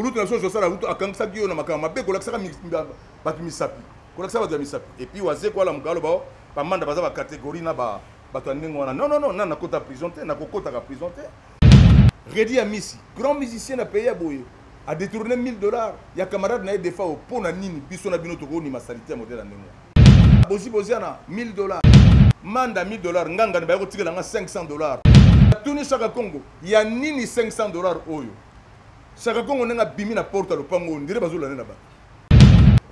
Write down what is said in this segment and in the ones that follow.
Bulutu na so sala ruto akangisa kiyo na makama mabe kolakisa batu misapi. Kolakisa batu misapi. Et puis waze kwa la mukalo ba manda baza ba catégorie na ba batu ndingo wana. Non, na kota prison te, na kokota ka prison te. Redi Amisi, grand musicien na pays boye, a détourné $1000. Ya camarade na des fois pour na nini biso na bino to ko ni masalite modèle ndingo. Boziana $1000. Manda $1000 nganga ba ko tikela nga $500. Tuni Chaka Congo, ya nini $500 oyo. Chaka Congo nenga bimi na porte lo pango ndire bazula na ba.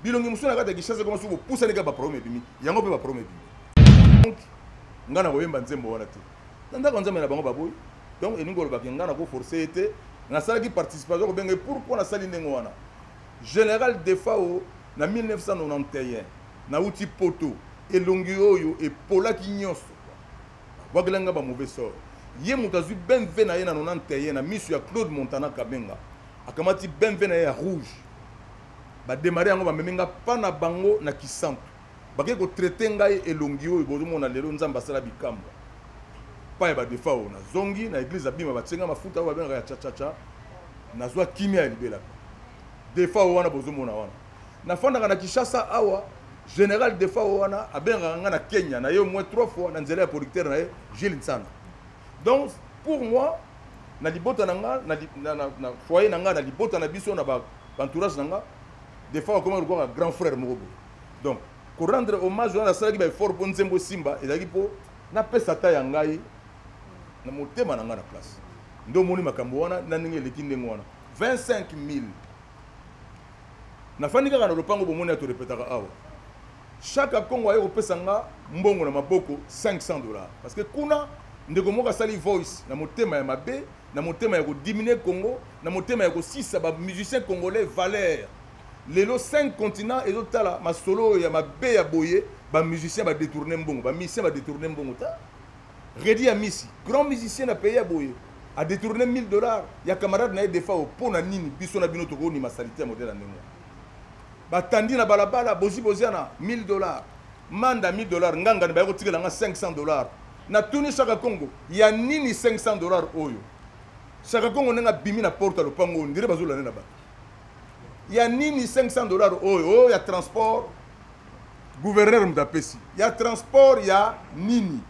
Bilongi musuna kata kishaze koma subo pusa nika ba prome bimi. Yango pe ba prome bimi. Donc ngana ko yemba nzembo wana te. Nanda ko nzembo na bango baboy. Donc eningo lo bakinga na ko forcer été na sala ki participation ko benga pourquoi na sali ndengo wana. Général Defao na 1991 na uti poto elongi oyo e pola ki nyonso. Wagelanga ba mauvais sort. Ye mutazu ben vena ye na 91 na misu ya Claude Montana Kabenga. Akamati ben vena ye ya rouge. Ba démarrer yango ba memenga pana bango na kisantu. Ba ke ko traiter ngai elongi oyo bozo mona lelo nzamba sala bikamba. Pa ba Defao na zongi na église abima ba tsenga mafuta ba benga ya cha na zwa kimia ya libela. Defao wana bozo mona wana. Na fanda na Kinshasa awa général Defao wana abenga nga na Kenya na yo moins 3 fois na nzela ya producteur na ye Gilles Nsana. Donc pour moi na libota nanga na foyer nanga na libota na biso na ba entourage nanga des fois comme un grand frère mobo. Donc pour rendre hommage à la salle qui ba fort pour Nzembo Simba ezaki po na pesa ta ya ngai na motema nanga na place. Ndo moni makambo wana na ninge lekinde ngwana 25000 na fandika kana lopango bomoni ato repetaka awa. Chaka Congo ayo pesa nga mbongo na maboko $500 parce que kuna ndeko moka sali voice na motema ya mabe na motema ya ko diminuer Congo na motema ya ko sisa ba musicien congolais valeur lelo 5 continents et tala ma solo ya mabe ya boye ba musicien ba détourner mbongo ba musicien ba détourner mbongo ta Redi Amisi grand musicien na pays ya boye a détourné $1000 ya camarade na des fois pour na nini biso na bino to ko ni masalite modèle ndenge ba tandi na balabala boziana $1000 manda $1000 nganga ba ko tikela nga $500 na tuni Chaka Congo ya nini $500 oyo Chaka Congo nenga bimi na porte lo pango ndire bazula na ba ya nini $500 oyo ya transport gouverneur mdapesi ya transport ya nini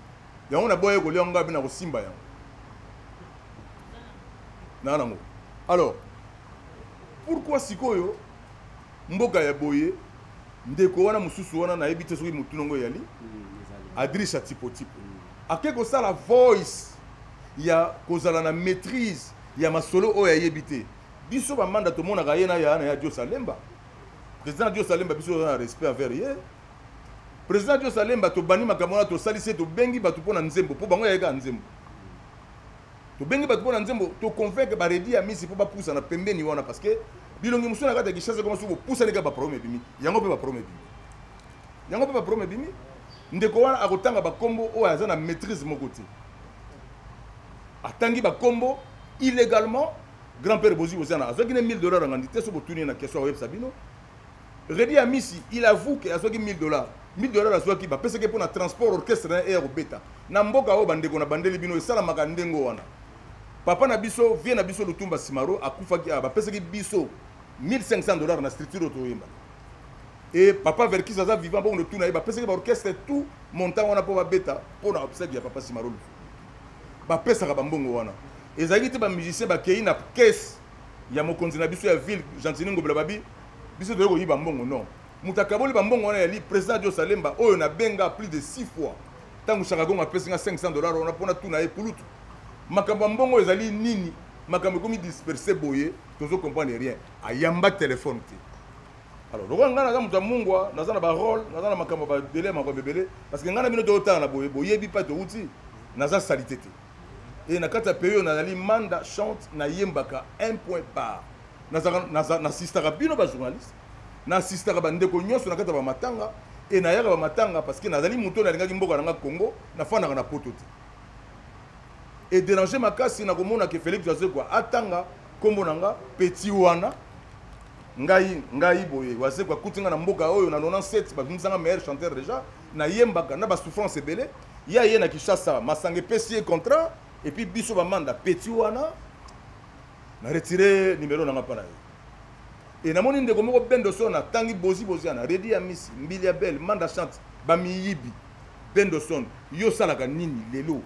ya on a boye ko lyonga bina ko simba ya nanango. Alors pourquoi sikoyo mboka ya boye ndeko wana mususu wana na ebite soki mutunongo yali adrisa tipo ake ko sala voice ya kozala na maîtrise ya masolo oyo ayebite biso ba manda to mona kayena ya Dio Salemba président Dio Salemba biso na respect envers ye président Dio Salemba to bani makamona to salise to bengi batu pona nzembo po bango ya nzembo to bengi batu pona nzembo to convaincre ba Redi Amisi po ba poussa na pembeni wana parce que bilongi musuna kata Kinshasa comme subo poussa ne ka ba promesse bimi yango pe ba promesse bimi ndeko wana akotanga ba kombo o aza na maîtrise mokoti atangi ba kombo illégalement grand-père Bozi Ozana azoki ne $1000 ngandi te so botuni na question web sabino Redi Amisi il avoue que azoki $1000 azoki ba pesa ke pour na transport orchestre na air beta na mboka o bandeko na bandeli bino esala makandengo wana papa na biso vie na biso Lutumba Simaro akufaki ba pesa ke biso $1500 na structure to yemba. Et papa Verkis Zaza vivant bon de tout naïba parce que l'orchestre tout montant on a pour bêta pour na observer ya papa Simaro ba pesa ka bambongo wana ezali te ba musicien ba kei na caisse ya mokonzi na biso ya ville Gentini Ngobela babi biso de ko yiba mbongo non mutakaboli bambongo wana ya li président Dio Salemba oyo na benga plus de 6 fois tangu Chaka Congo apesa $500 on a pona tout na epulutu makambo mbongo ezali nini makambo komi disperser boye tozo comprendre rien ayamba téléphone te. Alors, le roi ngana zamuta mungwa nazana ba rôle nazana makambo ba délai mako bebele parce que ngana bino to tana boye boye bi pa to uti naza salité te. Et na kata période nazali manda chante na yembaka 1 point par na sistaka bino ba journaliste na sistaka ba ndeko nyonso na kata ba matanga et na yaka ba matanga parce que nazali muto na lingaki mboka na Congo na fana na poto te. Et déranger makasi na komona ke Félix José quoi atanga kombo nanga petit wana ngai boye wase kwa kutinga na mboka oyo na 97 ba bimisanga meilleur chanteur déjà na yembaka na ba souffrance ebele ya ye na Kinshasa masange pesier contrat et puis biso ba manda petit wana na retirer numéro nanga pana et na moni ndeko moko bendo son na tangi bozi ana redi ya misi mbili ya belle manda chante ba miyibi bendo son yo salaka nini lelo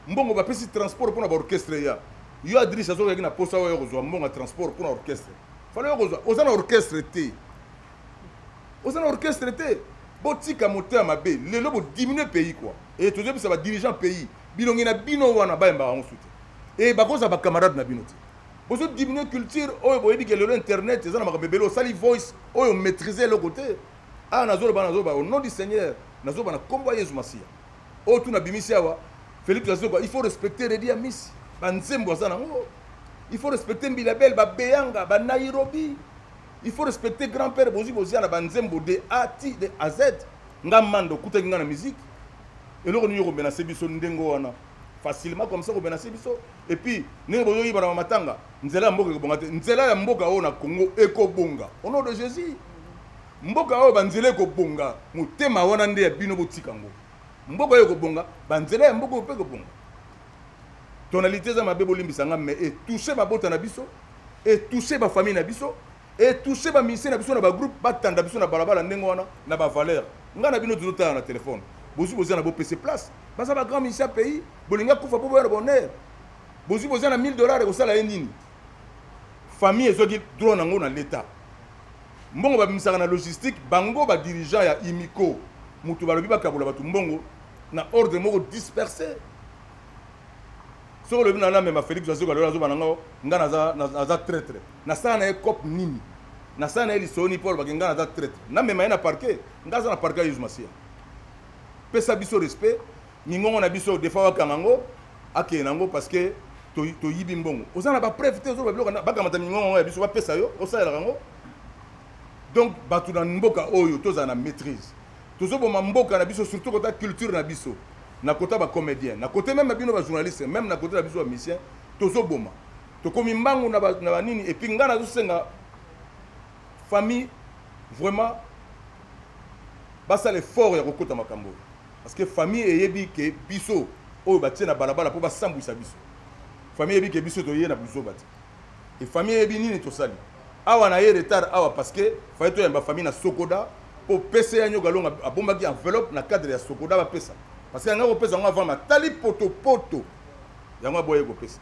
mbongo ba pesi transport pour na orchestre ya yo adresse azo na posa yo kozwa mbongo transport pour na orchestre fallait yo kozwa ozana orchestre te ozana orchestre te botika moteur mabe lelo bo diminuer pays quoi et tout ça ba dirigeant pays bilongi na bino wana ba mba on soute et ba koza ba camarade na bino te bozo diminuer culture oyo boyebi ke lelo internet ezana makabebelo sali voice oyo maîtriser le côté ah nazo ba au nom du Seigneur nazo ba na kombo Yesu Masia o tu na bimisi awa Philippe Zazo il faut respecter Redi ya Misi ba nzembo sana ngo il faut respecter Mbilabel ba Beyanga ba Nairobi il faut respecter grand-père bozi na ba nzembo de A de A Z ngamando kuta kinga na musique et loko niyo ko bena sebiso ndengo wana facilement comme ça ko bena sebiso et puis ne boyo yi bana matanga nzela ya mboka ko bonga te nzela ya mboka o na Congo eko bonga au nom de Jésus mboka o banzele ko bonga mutema wana nde ya bino botika ngo mboka yo ko bonga banzele ya mboka pe ko bonga tonalité za mabebo limbisanga mais et toucher ba bota na biso et toucher ba famille na biso et toucher ba ministère na biso na ba groupe batanda biso na balabala ndengo wana na ba valeur nga na bino tozotala na téléphone bozu na bo PC place basa ba grand ministère pays bolinga kufa po boya bonheur bozu na $1000 ko sala nini famille ezoki droit nango na l'état mbongo ba misaka na logistique bango ba dirigeant ya imiko mutu balobi bakabola batu mbongo na ordre moko dispersé so le bina na même Félix Zazo zo bananga ngana za traître na sana e cop nini na sana eli soni Paul bakinga na za traître na même na parquet ngaza na parquet Yesu Masia pesa biso respect ningongo na biso defa wakango akenango parce que to yibi mbongo ozana ba preuve te zo ba bloka bakamata ningongo ya biso ba pesa yo osala rango. Donc batu na mboka oyo toza na maîtrise tozo boma mboka na biso surtout côté culture na biso na côté ba comédien na côté même bino ba journaliste même na côté na biso ba musicien tozo boma to komi mbangu na nini et puis ngana zo senga famille vraiment basa l'effort ya kokota makambo parce que famille eyebi ke biso oyo batie na balabala po basambwisa biso famille eyebi ke biso toye na biso bati et famille eyebi nini tosali awa na ye retard awa parce que fallait to yamba famille na Sokoda pour pesa ya nyoka longa abombaki enveloppe na cadre ya Sokoda ba pesa parce que ngako pesa ngwa vama tali poto yango boye ko pesa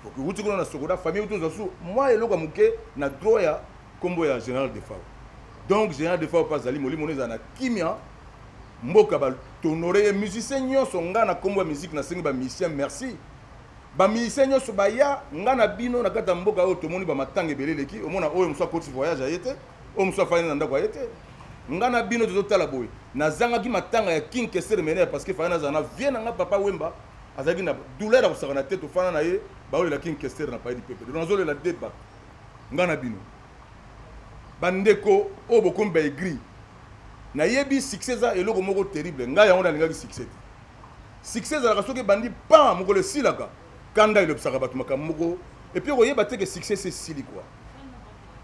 donc wuti ko na Sokoda famille to zasu moi eloko muke na droit ya kombo ya général de Fao donc général de Fao pas zali molimo neza na kimia mboka ba tonorer musicien nyonso nga na kombo ya musique na sengi ba musicien merci ba musicien nyonso ba ya nga na bino na kata mboka oyo tomoni ba matanga beleleki omona oyo mso akoti voyage ayete oyo mso afani na ndako ayete nga na bino tozotala boye nazangaki matanga ya King Kester Mener parce que fana zana vienne nga papa Wemba azaki na douleur ko sakana tête fana na ye ba oyo la King Kester na paye di pepe donazole la débat nga na bino bandeko o bokomba aigri na yebi succès za eloko moko terrible nga yango na lingaki succès za la soki bandi pa moko le silaka kanda ile bisaka batu makamoko et puis oyeba te que succès c'est sili quoi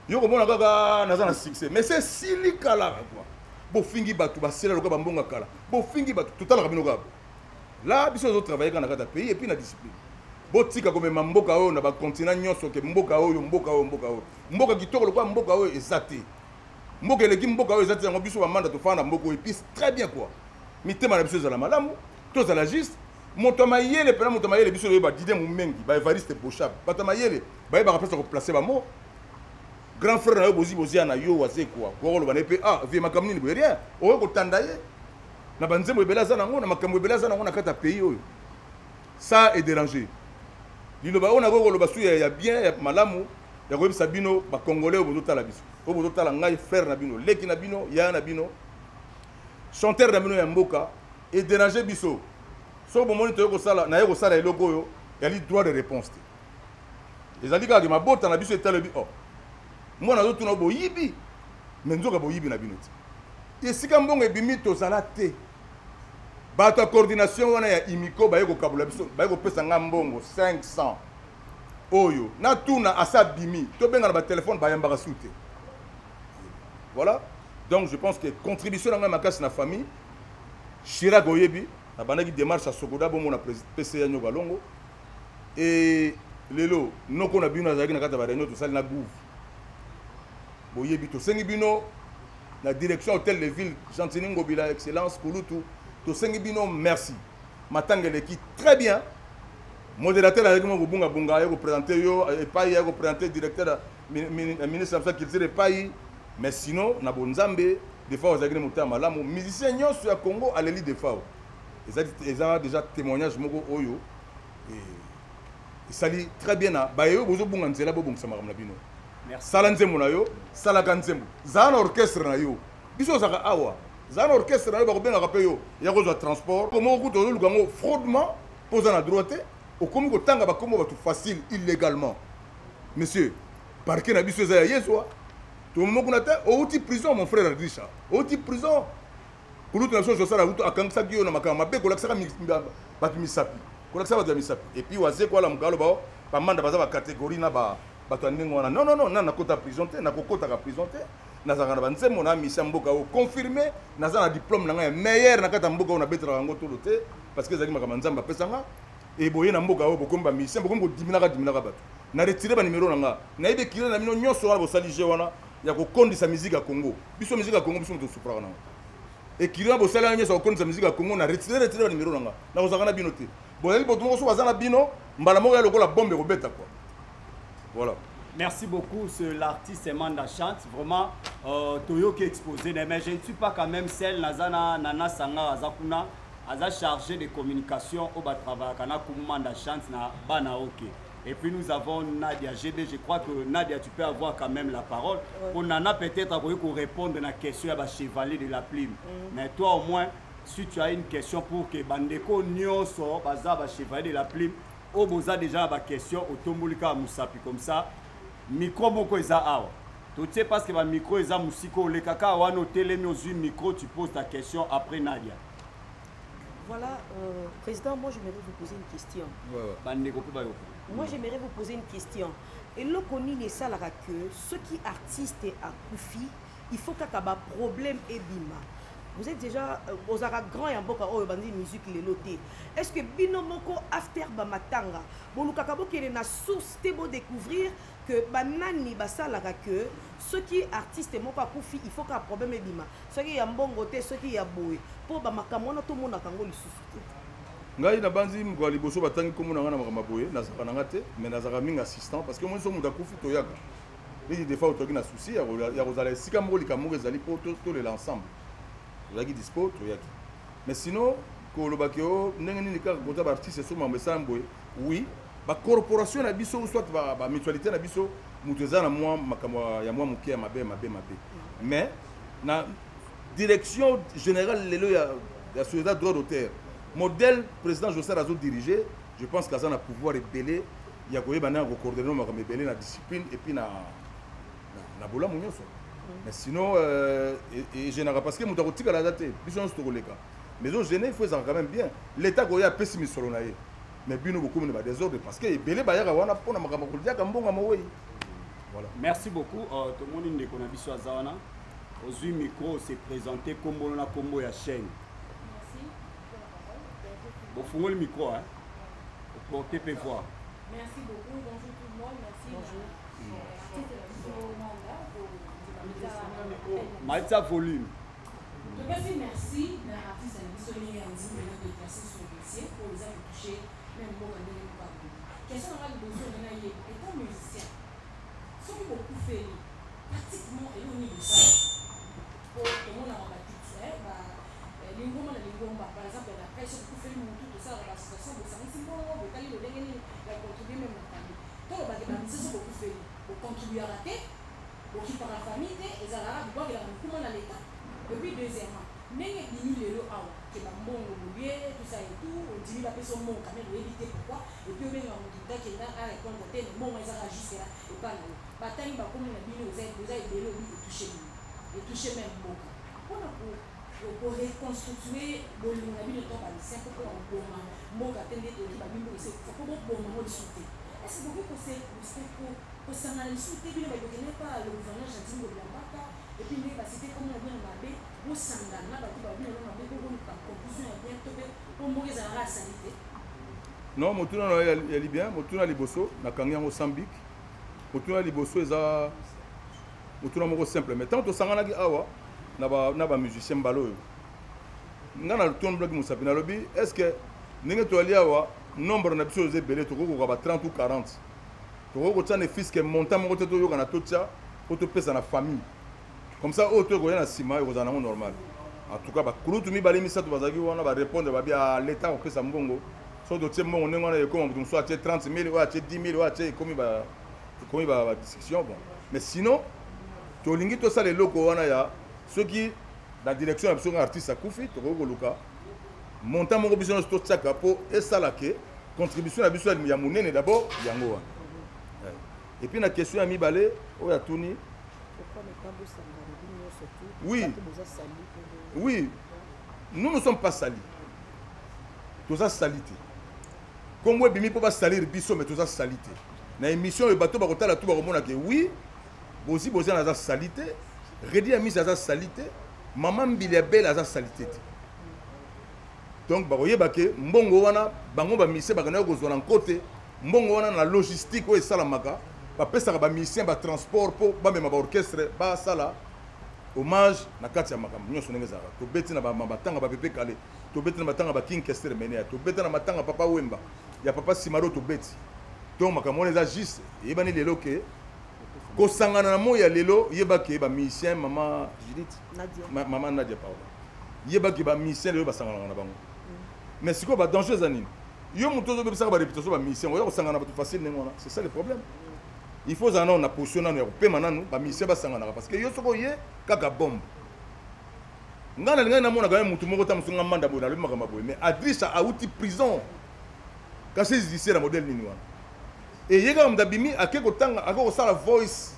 yo komona kaka naza na succès mais c'est sili kala quoi bo fingi batu basela loka bambonga kala bo fingi batu totala kabino kabo là biso zo travailler kana kata pays et puis na discipline bo tika comme mboka oyo na ba continent nyonso ke mboka oyo mboka kitoko lokwa mboka oyo ezate mboka eleki mboka oyo ezate yango biso bamanda tofanda mboka et puis très bien quoi mitema na biso za la malamu to za la juste moto mayele pena moto mayele biso ba Didier Mumengi ba Evariste Bochab bato mayele ba ba rapesa ko placer ba mo grand frère na yo bozi na yo waze quoi ko lo ba nepe ah vie makamni ni rien o ko tandaye na banzembo ebela za nango na makambo ebela za nango na kata pays oyo ça est dérangé lino ba ona ko lo ba suya ya bien ya malamu ya ko bisa bino ba congolais o bozo tala biso o bozo tala ngai frère na bino leki na bino ya na bino chanteur na bino ya mboka et déranger biso so bomoni to yoko sala na yoko sala eloko oyo yali droit de réponse te ezali kaka mabota na biso etalebi oh mwana zo tuna boyibi menzoka boyibi na bino te esika mbongo ebimi tozala te bato ya coordination wana ya imiko bayeko kabula biso bayeko pesa nga mbongo 500 oyo na tuna asa bimi tobenga na ba téléphone bayambaka su te voilà donc je pense que contribution na nga makasi na famille Chirac oyebi na bandaki démarche à Sokoda bon mon PC ya nyoka longo et lelo noko na bino azaki na kata ba réunion to sali na gouv boyebi tosengi bino la direction hôtel de ville Gentini Ngobila excellence Kulutu tosengi bino merci matangele qui très bien modérateur avec moi bunga bunga yo présenter yo et pas yo présenter directeur ministre de la culture et pas mais sinon na bonzambe des fois aux agréments malamu musicien nyonso ya Congo à l'élite des fois ils ont déjà témoignage moko oyo et ça dit très bien na ba yo bozo bunga nzela bo bongisa makam na bino sala nzembo na yo sala kanzembo zana orchestre na yo biso zaka awa zana orchestre na yo ba ko benga pe yo ya ko zo transport comme ko to luka ngo fraudement posa na droite au komi ko tanga ba komo ba tout facile illégalement monsieur parquet na biso za yeso to mo ko na te outi prison mon frère Richard outi prison pour toute nation ça la route akangisa giyo na makama be ko la saka ba misapi ko la saka ba misapi et puis waze ko la mugalo ba ba manda baza ba catégorie na ba non non non na kota prison te na kokota ka prison te na zanga na banzemo na misa mboka o confirmer na za na diplôme na nga meilleur na kata mboka na betra ngo tolo te parce que zaki makama nzamba pesanga et boye na mboka o bokomba misa bokombo dimina ka bato na retirer ba numéro na nga na ibe kile na mino nyonso wala bosalije wana ya ko kondisa musique ya Congo biso musique ya Congo biso to supra na et kile na bosala nyonso ko kondisa musique ya Congo na retirer ba numéro na nga na kozanga na bino te boye boto mo so bazana bino mbala moko ya lokola bombe ko beta quoi. Voilà. Merci beaucoup, l'artiste Manda Chante. Vraiment, Toyo qui est exposé. Mais je ne suis pas quand même celle, Nana Sanga Azakuna, Aza chargé de communication au Batrava, Kana Manda Chante, na Banaoke. Et puis nous avons Nadia GB. Je crois que Nadia, tu peux avoir quand même la parole. Pour Nana, peut-être pour répondre à la question à chevalier de la plume. Mais toi, au moins, si tu as une question pour que Bandeko Nyonso, Baza, chevalier de la plume, au boza déjà la question au tombolika musapi comme ça micro moko eza awa tu sais parce que le micro eza musiko le kaka wano telemi ozui micro tu poses ta question après Nadia. Voilà président, moi j'aimerais vous poser une question. Moi j'aimerais vous poser une question et le connu les salariés que ceux qui artistes à Koufi il faut qu'il y ait un problème et bima. Vous êtes déjà aux Arabes grands et en boka oh bandi musique les lotés. Est-ce que binomoko after bamatanga bonu kakabo qui est na source te beau découvrir que banani basala que ceux qui artistes moko akufi il faut qu'il y ait un problème et bima. Ceux qui y a mbongo te ceux qui y a boé pour bamakamona tout monde kango lisusu. Ngai na banzi mko liboso batangi komona ngana makama boé na zaka nanga te mais na zaka minga assistant parce que moi so muda kufi to yaka. Il des fois autoki na souci ya rozala sika moko likamoko ezali pour tout l'ensemble. Zaki dispo to yaki mais sinon ko lobakio ndenge nini ka kota ba artiste so mamesa mboye oui ba corporation na biso soit ba mutualité na biso muteza na moi makamwa ya moi mukia mabe mais na direction générale lelo ya société droit d'auteur modèle président José Razo dirigé je pense que ça na pouvoir rebeller ya ko yeba na ko coordonner makamwa rebeller na discipline et puis na bola munyoso. Mais sinon, je n'ai pas parce que je suis la date, mais je il faut quand même bien. L'État a pessimiste sur l'ONAE. Mais il y a beaucoup de désordre parce que merci beaucoup. Tout le monde est connu à Zawana. Aujourd'hui, micro s'est présenté comme on a combo la chaîne. Merci. Bon, faut le micro, hein. Pour te voir. Merci beaucoup. Bonjour tout le monde. Merci. Bonjour. Maïta volume. Merci à l'artiste Sonia Anzi de déplacer son dossier pour les avoir touchés, même pour un délai pas de question dans le dossier de Naïe. Étant musicien, ce qui beaucoup fait, pratiquement, et au niveau de ça, pour tout le monde a bâti, l'ingoma, par exemple, la presse, beaucoup fait tout ça, la situation de ça, mais c'est bon, le taille de l'engagement, il a contribué même à la famille. Tout le monde a beaucoup fait, pour contribuer à la tête. Qui par la famille et Zara doit la comment à l'état et puis deuxièmement n'est ni le awa que la bon oublié tout ça et tout on dit la personne mon quand même éviter pourquoi et puis on est en tout cas qui a à répondre côté le moment ils a juste là et pas là bataille ba comme la bino vous avez belé oui et toucher même beaucoup on a pour reconstruire le la bino temps ba c'est pour mon attendre de la bino c'est faut pour moment de sauter est-ce que beaucoup c'est pour s'analyser tout bien mais n'est pas le gouvernement gentil de Blambaka et puis les cité comme on vient de Mabé ou Sangana ba qui va bien on Mabé pour une conclusion bien pour mourir à la sanité. Non, motuna no ya libyen, motuna liboso na kangi yango Mozambique. Motuna liboso eza mutuna moko simple mais tant to sangana ki awa na ba musicien balo ngana le ton bloc musapi na lobby est-ce que ninge to ali awa nombre na biso ze belé to ko ba 30 ou 40 to ko tsane fils que montant moko to yo kana to tia ko to pesa na famille comme ça auto ko yana sima yo za na normal en tout cas ba kulutu mi bali mi sa to bazaki wana ba répondre ba bia l'état ko pesa mbongo so do tse mbongo ngona e ko mutu so a 30 000 ou a 10 000 ou a komi ba discussion bon mais sinon to lingi to ça les locaux wana ya ceux qui la direction de artiste akufi to ko luka montant moko biso to tsaka po et ça la que contribution à biso ya munene d'abord yango wana et puis la question à mi balé o ya tuni oui oui nous ne sommes pas salis tous a salité comme we bimi po ba salir biso mais tous a salité na émission le bateau ba kotala tout ba komona que oui bosi na za salité redi ami za salité maman mbili belle za salité donc ba koyeba ke mbongo wana bango ba mise ba kana ko zona côté mbongo wana na logistique o esalamaka ba pesa ba mission ba transport po ba mema ba orchestre ba sala hommage na kati ya makambo nyonso ndenge ezalaka tobeti na batanga bapepe kale tobeti na batanga ba King Kester Menea tobeti na matanga papa Wemba ya papa Simaro tobeti donc makambo eza juste yebani lelo ke kosangana na moya lelo yebaki ba musicien mama Judith mama Nadia Paola yebaki ba musicien lelo basangana na bango mais siko ba danger za nini yo muto zo bebisa ba réputation ba musicien oya kosangana na bato facile ngona c'est ça le problème. Il faut en avoir position na paiement nanu ba mission ba sangana parce que yo soko ye kaka bombe ngana linga na mona quand même mutu moko ta musunga manda bola le makama boy mais Adrissa a outi prison kasi judiciaire na modèle nini wana et yega mdabimi akeko tanga akoko sala voice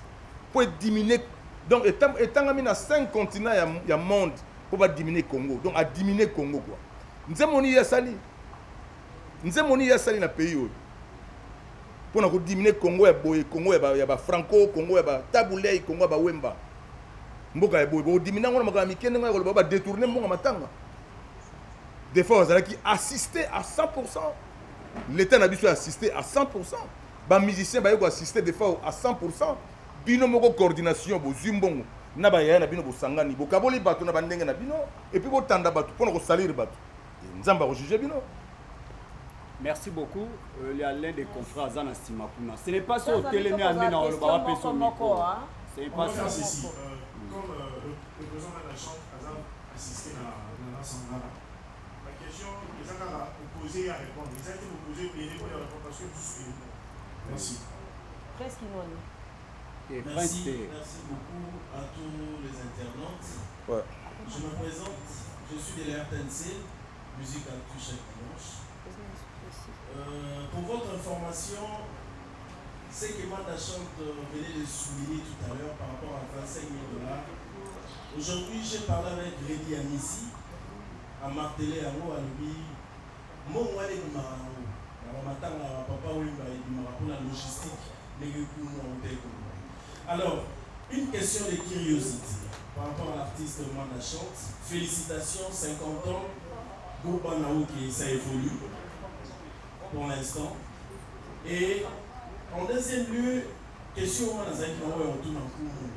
pour diminuer donc etanga mi na 5 continents ya monde pour ba diminuer Congo donc a diminuer Congo quoi nzemoni ya sali na pays oyo pour nous diminuer Congo ya boye Congo ya ba franco Congo ya ba tabulei Congo ya ba Wemba mboka ya boye bo diminuer ngona makama mikende ngona ba détourner mbonga matanga des fois on a qui assister à 100% l'état n'a biso assister à 100% ba musicien ba yeko assister des fois à 100% bino moko coordination bo zimbongo na ba ya na bino bo sangani bo kaboli bato na bandenge na bino et puis bo tanda bato pour ko salir bato nzamba ko juger bino. Merci beaucoup. Il y a l'un des confrères Zana Simakuna. Ce n'est pas ça au télé, mais à Nena, on va pas son micro. Ce n'est pas ça. Comme le président de la chambre a assisté à Nana Sangana, la question que Zana a posée à répondre, ils ont été posés pour répondre parce que tout ce que merci. Presque inouï. Merci beaucoup à tous les internautes. Ouais. Je me présente, je suis de l'RTNC, musique à tout chaque dimanche. Pour votre information, ce que Manda Chante venait de souligner tout à l'heure par rapport à 25 000 $. Aujourd'hui, j'ai parlé avec Reddy Anisi, à marteler à moi, à lui, mon wale du Marano, à Matanga, papa Wimba et du Marapo, la logistique, alors, une question de curiosité par rapport à l'artiste Manda Chante. Félicitations, 50 ans, Groupe Naouki, ça évolue pour l'instant. Et en deuxième lieu, question on a zaki na on tourne en cours.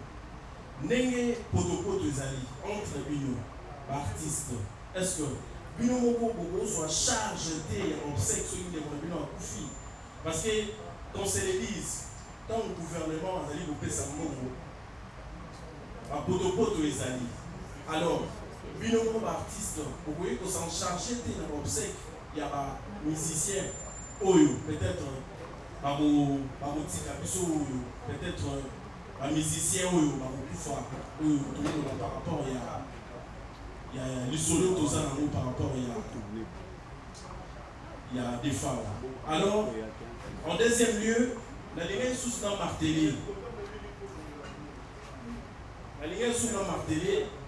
Nenge potopoto ezali entre bino artistes. Est-ce que bino moko boko soit charge de obsèques sur une bino akufi parce que qu'on se le dise tant le gouvernement azali ko pesa moko ba potopoto ezali. Alors bino moko artiste boko ko s'en charger de obsèques, il y a ba musicien oyo peut-être peut-être un musicien oyo par rapport il y a le solo par rapport il y a des femmes. Alors en deuxième lieu la ligne sous dans martelé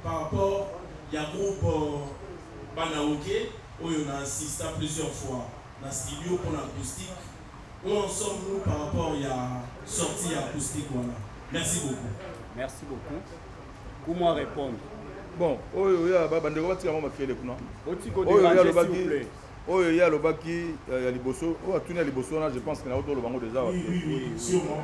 par rapport il y a groupe Banaoke oyo on a assisté plusieurs fois dans le studio pour l'acoustique. Où en sommes-nous par rapport à la sortie acoustique voilà. Merci beaucoup. Merci beaucoup. Comment répondre? Bon, il y a des gens qui ont fait des s'il vous plaît. oyo ya lobaki ya liboso oyo atuni ya liboso na je pense que na auto lobango déjà oui sûrement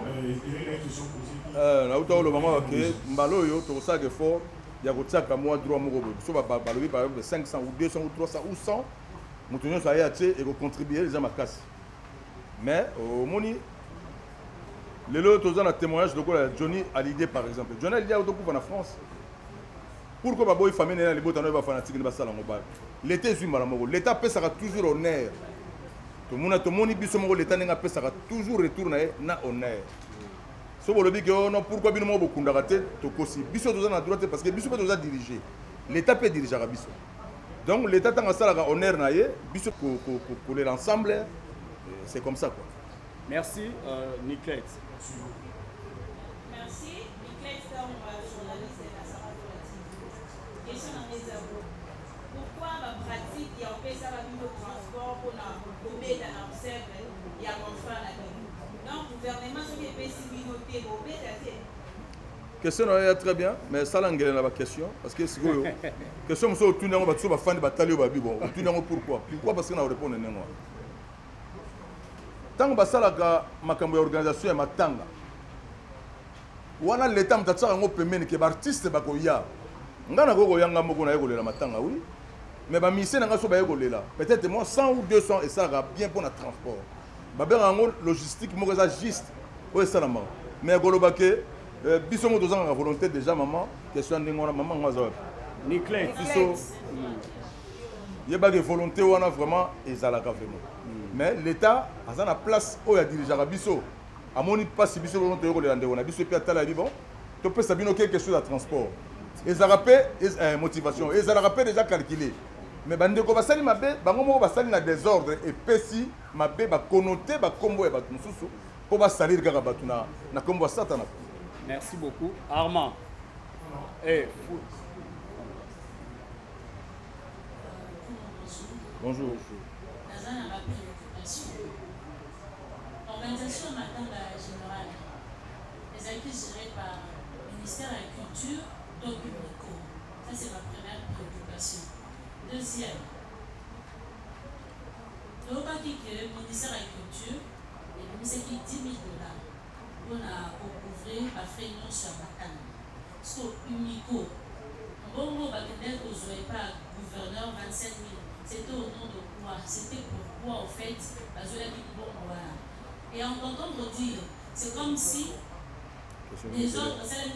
na auto lobango ke mbalo oyo tokosaka effort ya kotiaka mwa droit moko boye biso balobi par exemple 500 ou 200 ou 300 ou 100 moto nyonso aye atie ekocontribue eza makasi mais omoni lelo toza na témoignage lokola ya Johnny Hallyday par exemple. Johnny Hallyday autokufa na France. Pourquoi baboy famille na libota no ba fanatique ni basala ngo ba. L'état ezui mala moko. L'état pesaka toujours honneur. To moni biso moko l'état nenga pesaka toujours retour na honneur. So bolobi ke non pourquoi bino mo bokundaka te to kosi. Biso toza na droite parce que biso pe toza diriger. L'état peut diriger ka biso. Donc l'état tanga sala ka honneur na ye, biso ko l'ensemble c'est comme ça quoi. Merci Nicolette. Merci. Nicolette, journaliste de la Sarah de la TV. Question à mes aveux. Pourquoi ma pratique qui empêche ça va vivre au transport pour la bobée dans l'observe et à mon frère la vie? Donc, le gouvernement, ce qui est possible, noter bobée, c'est question est très bien, mais ça l'engage la question parce que c'est quoi? Question sur tout le monde va toujours fan de bataille au babi bon. Tout le monde pourquoi? Pourquoi parce que na répondre non. Tant que basalaka makambo ya organisation ya matanga wana l'état mtataka ngo pemene ke artiste bakoya ngana koko yanga moko na yekolela matanga oui mais ba mise na ngaso ba yekolela peut-être moi 100 ou 200 et ça va bien pour le transport ba benga ngo logistique moko za juste o ça la mort mais golobake biso mo tozanga volonté déjà maman question ndingo na maman ngazo Nicolette biso yebake volonté wana vraiment ezalaka vraiment. Mais l'État a sa place où il y a dirigeant biso. À mon avis, pas si biso on te regarde dans la biso puis à tala bon. Tu peux savoir quelque chose à transport. Et ça rappelle motivation. Et ça rappelle déjà calculé. Mais bande ko basali mabe, bango mo basali na désordre et pesi mabe ba connoter ba combo et ba mususu pour ba salir kaka batu na combo satana. Merci beaucoup. Armand. Eh, bonjour. L'organisation Matanga générale, les acquis gérés par le ministère de la Culture, donc Unico. Ça, c'est ma première préoccupation. Deuxième, le ministère de la Culture, et le ministère qui $10 000 pour couvrir la réunion sur Matanga. Parce que Unico, bon, peut-être que vous n'avez pas gouverneur 27 000. C'était au nom de quoi? C'était pourquoi, en fait, la zone qui bon, voilà. Et en t'entendre dire, c'est comme si des ordres, ça veut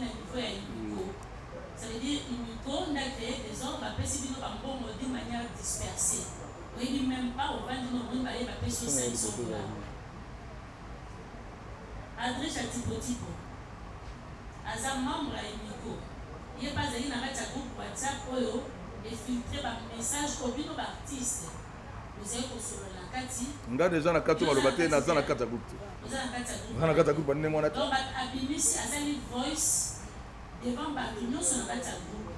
dire Unico n'a créé des ordres, après si nous avons d'une manière dispersée. On ne dit même pas, on va dire non, on va aller sur 500 $. Adresse à Tipo, à sa membre à Unico, il n'y a pas d'aller dans un groupe WhatsApp et filtrer par message au bino d'artiste. Vous êtes sur la Kati. Nga déjà na katu malobate na zana kata groupe. Na kata groupe ne mona. Donc abimisi azali voice devant Batunyo sur la kata groupe.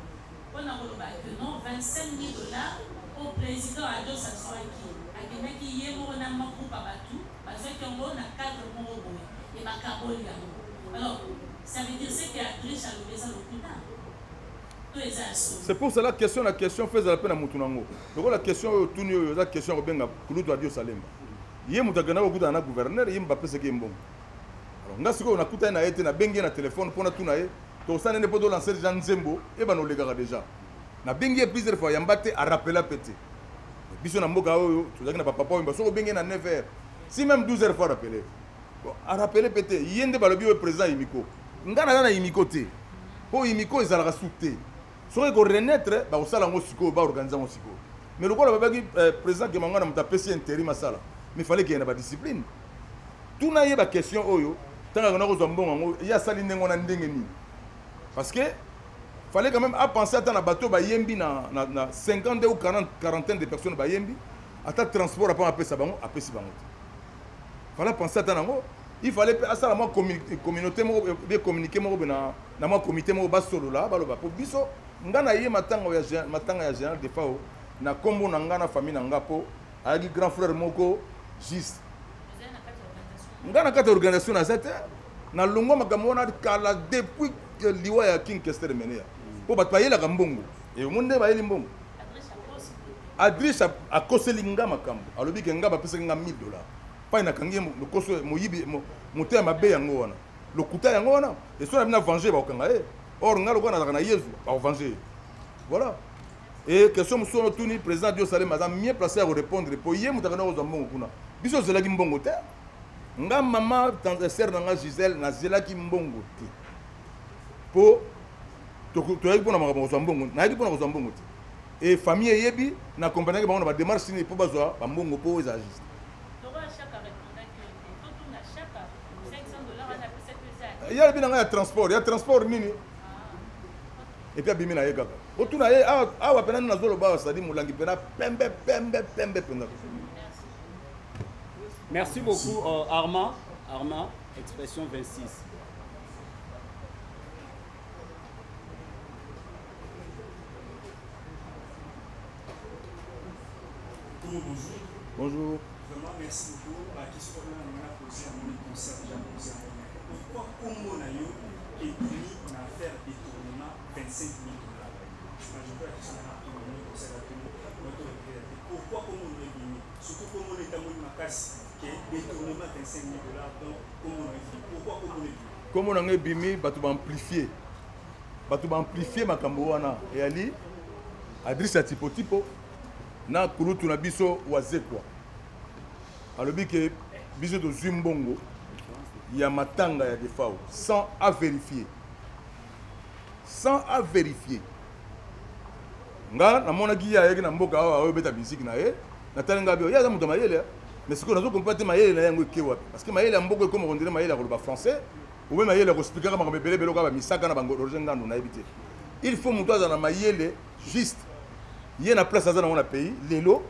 On a relobate que non $25 000 au président Ado Sassouaki. Akena ki yemo na ma groupe abatu parce que on a 4 mots et makaboli yango. Alors ça veut dire c'est que Adrich a levé ça le coup. C'est pour cela que la question fait la peine à Moutounango. Donc la question est la question au Benga, Kouloutou Adio Salem. Yé Moutagana au goût d'un gouverneur, il m'a passé game bon. Alors, n'a pas coûté un été, n'a bengi un téléphone pour la tourner. Tout ça n'est pas de lancer Jean Zembo, et ben on les gars déjà. N'a bengi plusieurs fois, Yambate a rappelé à péter. Bisson Amboka, tu n'as pas papa, il m'a sauvé bengi à 9h. Si même 12h fois rappelé. A rappelé péter, Yende Balobio est présent Imiko. Ngana Imiko T. Pour Imiko, ils allaient souter. Si on renaître, on va organiser un siko. Mais le président qui m'a dit intérim à ça, mais il fallait qu'il y ait une discipline. Tout n'a pas question oyo, tant qu'on a bon, il y a saline on a ndengeni. Parce que fallait quand même penser à un bateau ba yembi na 50 ou 40 de personnes ba yembi, à ta transport après appeler ça bango, appeler si bango. Fallait penser à nango. Il fallait à ça la communauté bien communiquer mo na ma comité mo ba solo là, ba lo ba pour biso. Ngana yé matanga ya général de fao na kombo na ngana famille na ngapo avec grand frère moko juste ngana kata organisation na cette na longo makamona kala depuis liwa ya King Kester menea po bat payela kambongo et monde ba yeli mbongo Adrice a koseli nga makambo alobi ke nga bapesaki nga $1000 pa na kangi lokoso moyibi moteya mabe yango wana lokuta yango wana et so na bina venger ba okanga or nga lokona na Yesu ba venger voilà et question musono tuni président Dio Salem a mieux placé à répondre pour yé mutaka na ozwa mbongo kuna biso zelaki mbongo te nga mama sœur na nga Gisèle na zelaki mbongo te po to yaki pona makambo kozwa mbongo na yaki pona kozwa mbongo te et famille yebi na compagnie bango na ba démarche ni po bazwa ba mbongo po eza juste il y a bien transport, il y a transport nini et puis abimi na ye kaka otuna ye awa pena na zolo ba sadi mulangi pena pembe. Merci beaucoup Armand, expression 26. Bonjour. Vraiment merci beaucoup. La question que on a posée à mon concert, j'ai posé à pourquoi Congo Nayo est mis en affaire détournement $25 000? Je peux la question à tout le monde, pourquoi Congo Nayo est mis? Surtout Congo Nayo est à mon macasse, qui est détournement $25 000. Donc Congo Nayo est mis. Pourquoi Congo Nayo est mis? Congo Nayo est mis, tu vas amplifier. Tu vas amplifier ma kamboana. Et ali, Adrissa tipo. Na kulutu na biso wazekwa. Alobi ke biso to Zimbongo. Il y a matanga ya defao sans à vérifier. Sans à vérifier. Nga na mona ki ya yeki na mboka awa beta bisiki na ye. Na talenga bio ya za muto mayele. Mais ce que nazo comprendre mayele na yango ke wapi. Parce que mayele ya mboko comme on dirait mayele ya français. Ou même mayele ko expliquer kama bele belo ka ba misaka na bango origine ngando na ebité. Il faut muto za na mayele juste. Il y a une place dans mon pays, l'élo,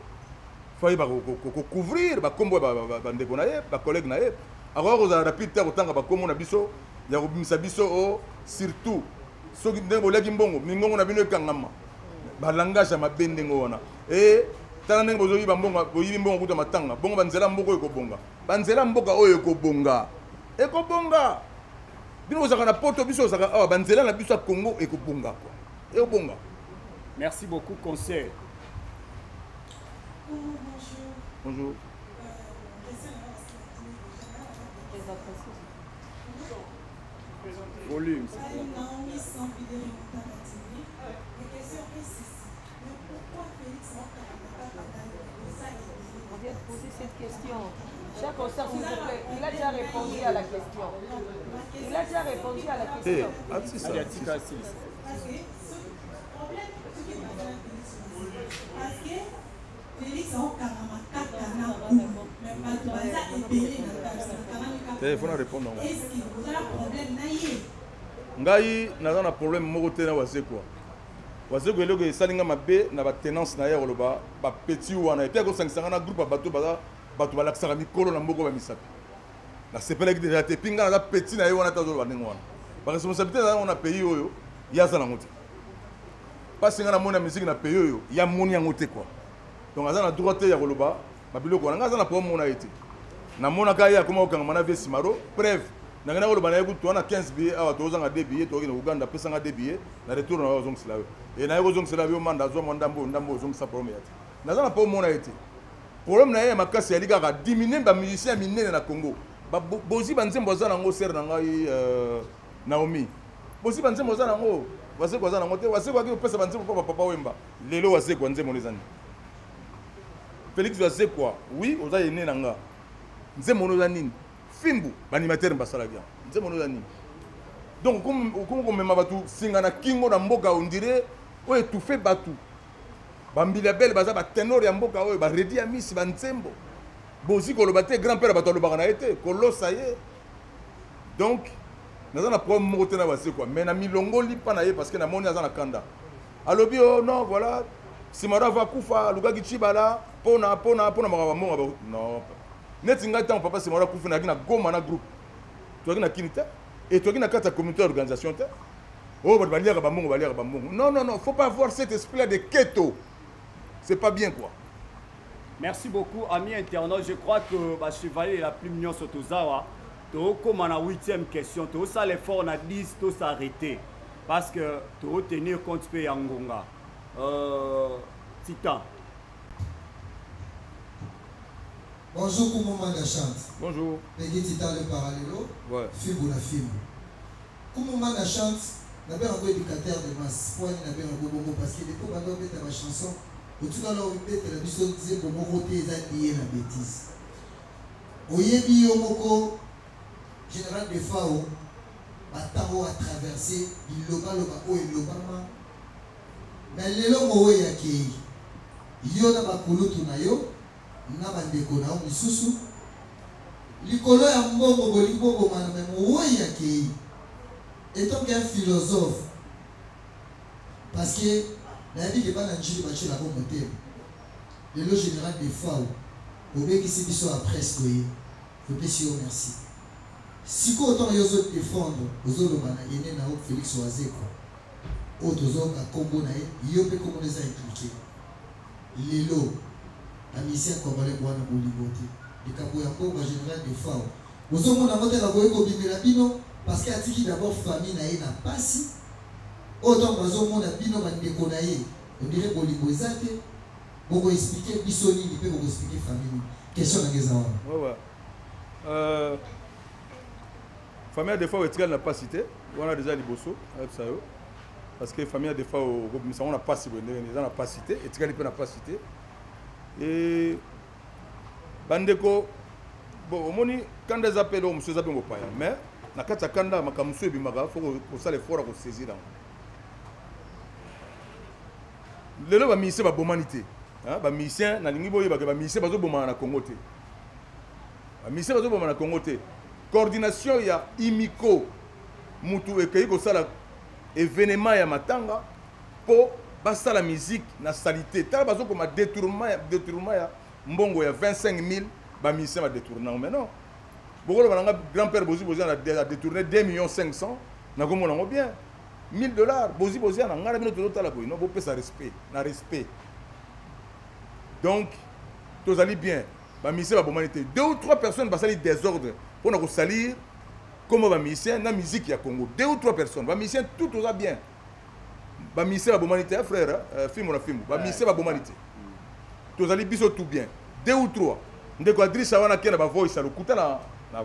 il faut couvrir, comme des collègues. Alors, vous avez rapide, autant que comme on a biso, il y a un biso, surtout, ceux qui ont dit bon, mingo na bino kangama, langage ma bendengo wana. Et tant que vous avez bon kuta matanga, bon banzela mboko ekobonga, banzela mboka oyo ekobonga, ekobonga. Bino zakana poto biso zakana banzela na biso Congo ekobonga quoi, ekobonga. Merci beaucoup, conseil. Bonjour. Volume. On vient de poser cette question. Cher concert, s'il vous plaît, il a déjà répondu à la question. Il a déjà répondu à la question. C'est ça. Parce que Félix il faut répondre. Est-ce que vous avez un problème ngai naza na problème moko te na wazekwa wazekwa eloko esalinga mabe na batenance na ye koloba bapeti wana epi akosangisanga na groupe ya bato balakisaka mikolo na mboko bamisapi nasepelaki deja te epi nga naza peti na ye wana te azoloba ndenge wana baresponsabilité naza ngo na pays oyo ye aza nango te mpasi nga namoni ya misiki na pays oyo ya moni yango te kua donc aza na droit te ya koloba babiloko wana nga aza na problème mona ye te namonaka ye akoma kokangama na vie simaro preuve nangana koloba na ye kutu wana 15 billets awa tozanga 2 billets toki na Uganda pesanga 2 billets na retour na ozongisela yo et na ye kozongisela yo manda azwa ndambo ozongisa problème ya te naza na problème mona ye te problème na ye ya makasi yali kaka diminue bamusicien minene na Congo bozi banzembo aza nango sere na ngai Naomi bozi banzembo aza nango waseko aza nango te waseko aki opesa banzembo mpo papa wemba lelo waseko nzembo ezani Félix waseko oui oza yene na nga nzembo oza nini fimbu banimateur basalaki nzembo oza nini donc comme komema bato singa na kingo na mboka on dirait oyo étouffé bato bambila belle baza batenor ya mboka oyo baredi ya misi banzembo bozi koloba te grand père bato alobaka na ye te kolosa ye donc naza na problème moko te na base quoi mais na milongoli mpa na ye parce que namoni aza na kanda alobi oh non voilà simaro ava kufa alukaki cibala pona makambo mongo non neti ngai ntango papa simaro akufi nayaki na goma na groupe toyaki na kini te et toyaki na kati ya communauté d'organisation te oh bato baliaka bambongo non faut pas avoir cet esprit là de keto c'est pas bien quoi. Merci beaucoup amis internautes, je crois que chevalier la plus mignon Sotozawa comme en 8e question tout ça l'effort on a 10 tout s'arrêter parce que tout tenir compte pe yangonga Titan Bonjour, Koumouma Nachante. Bonjour. Peggy Tita le parallèlo. Ouais. Fibre la fibre. Koumouma Nachante, n'avait un éducateur de masse. Point n'avait un bobo parce que depuis qu'on a fait ma chanson, au tout à l'heure, on fait la mission disait pour mon côté, ils ont lié la bêtise. Oyebi Yomoko, général de Fao, Batao a traversé, il loba o et lobama. Mais les longs mots yaki, Yona Bakulutu Nayo. Nabandeko na misusu likolo ya mbongo bolingo mana memo yake étant qu'un philosophe parce que la vie que bana njili ba chela ko motel le lo général de Fao obeki sibiso a presque faut pécio merci siko autant yozo défendre ozolo bana yene na Félix Wazeko otozo ka kombo na yope kombo les a impliqué lelo la mission congolais pour un bolivoté. Le Kabouyako, le général de Fao. Nous sommes en mode de la Boyko Bino parce qu'il y a d'abord famille n'a pas si. Autant que nous sommes en Bino Bandekonaye, on dirait Bolivozate. Pour vous expliquer Bissoni, il peut vous expliquer famille. Question à Gézawa. Ouais. Famille de Fao n'a pas cité. On a déjà les bossos avec ça. Parce que famille de Fao, on n'a pas cité. On n'a pas cité. Et Tigali n'a pas cité. Et bandeko bon omoni quand des appels au monsieur Zabingo paya mais na kata kanda makamusu ebimaga faut que ça les fora ko saisir là lelo ba ministre ba bomanité hein ba ministre na lingi boye ba ministre bazo bomana na Congo te ba ministre bazo bomana na Congo te coordination ya imiko mutu ekei ko sala événement ya matanga po basta la musique na salité tala bazo comme détournement ya mbongo ya 25 000 ba musicien ba détourner mais non boko ba nga grand-père Bozi a détourné 2 500 000 na ko mona bien $1000 Bozi na ngala bino to tala boy non bo pesa respect na respect donc tous allez bien ba musicien ba bomanité 2 ou 3 personnes ba sali désordre pour na ko salir comme ba musicien na musique ya Congo 2 ou 3 personnes ba musicien tout va bien. Ba ministère ba humanité frère film na film ba ministère ba humanité tous allez biso tout bien 2 ou 3 ndeko Adrissa wana kena ba voice alukuta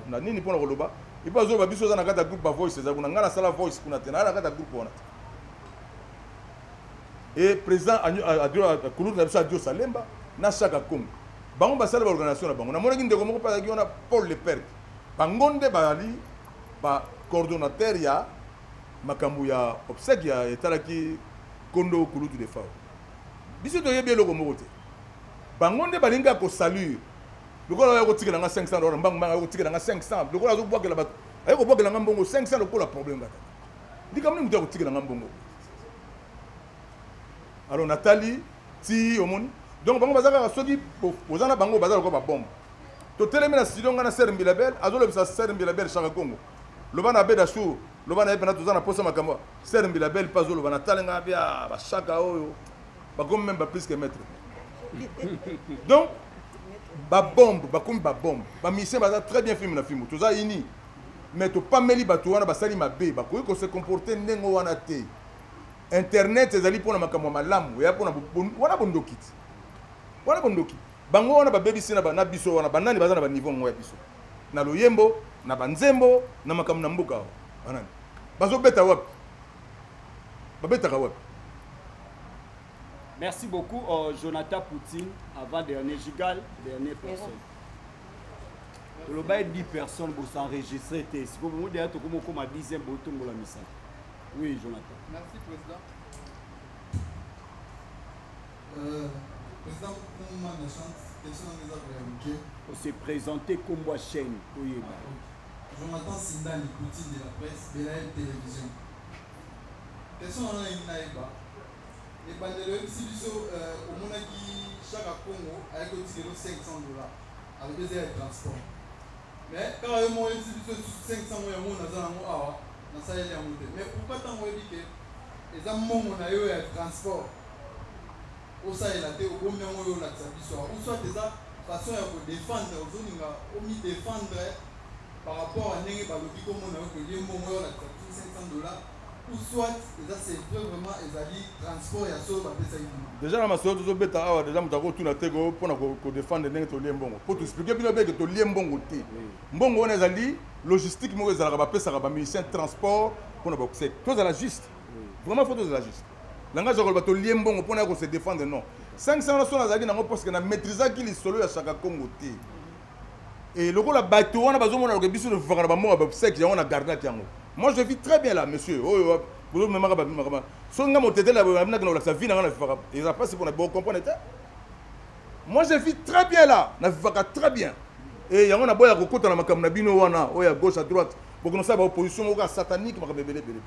na nini pona koloba ipa zo ba biso za na kata groupe ba voice za kuna ngana sala voice kuna tena na kata groupe wana et président adio kuluru na biso adio Salemba na Chaka Kongo bango ba sala ba organisation na bango na mona ndeko moko pa na Paul Le Père bangonde ba ali ba coordonnateur ya makambu ya obsèque ya etalaki kondo kulutu de Fao biso to yebi eloko moko te bangonde balinga ko saluer lokola ya ko tikela nga $500 mbanga ko tikela nga 500 lokola azo bwakela bato ayo ko bwakela nga mbongo 500 lokola problème kata ndika mni mutu ko tikela nga mbongo alors Nathalie ti omoni donc bango bazaka soki ozana bango bazala ko ba bombe to telemi na studio nga na Ser Mbilabel azolo bisa Ser Mbilabel Chaka Kongo lobana beda chou lobana epena tozana posa makambo Ser Mbilabel pas zolo bana talenga bia ba Chaka oyo ba comme même ba plus que maître donc ba bombe ba comme ba bombe ba mission ba très bien film na film toza ini mais to pas meli ba to wana ba sali mabe ba ko se comporter ndengo wana te internet ezali pona makambo malamu ya pona wana bondokiti wana bondoki bango wana ba baby sina ba na biso wana banani bazana ba niveau ngo ya biso na loyembo na banzembo na makambo na mbuka banani bazo beta wapi babeta ka wapi. Merci beaucoup, Jonathan Poutine. Avant dernier Gigal, dernière personne. Le bail 10 personnes pour s'enregistrer. Si vous voulez dire que vous avez 10e bouton pour la mission. Oui, Jonathan. Merci, Président. Président, comment on a chance? On s'est présenté comme moi chaîne. Jonathan Sindani, Poutine de la presse, de la télévision. Question on a une naïba. Les banderoles, si au monde qui chaque Congo avec un $500 avec des aides de transport. Mais quand il y a 500 000 monde dans ça il y a monté. Mais pourquoi tant on dit que les amants on a eu un transport au ça il a été au bon moment où la histoire ou soit déjà façon à défendre aux défendre par rapport à n'importe qui comme on a eu que les moments où la $500 ou soit c'est vraiment transport ya so bapesa déjà na maso to beta awa déjà mutako tuna tego pona ko défendre ndenge to liembongo pour expliquer bino beke to liembongo te mbongo wana ezali logistique moko ezalaka bapesa ba musicien transport pona ba kusek to ezala juste vraiment faut to ezala juste langage ko bato liembongo pona ko se défendre non 500 na so na zali nango parce que na maîtriser ki lisolo ya Chaka Congo te et le la bateau wana bazomona ko biso le vivaka ba mo ba kusek ya wana garder yango. Moi je vis très bien là, monsieur. Oh, vous me marabez. Songa motete là, vous avez la vie dans la vie. Et ça passe pour vous comprendre. Moi je vis très bien là, na vivaka très bien. Et yango na boya kokota na makamna bino wana, oya gauche à droite. Pour que nous sachions opposition au satanique makabé belé belé.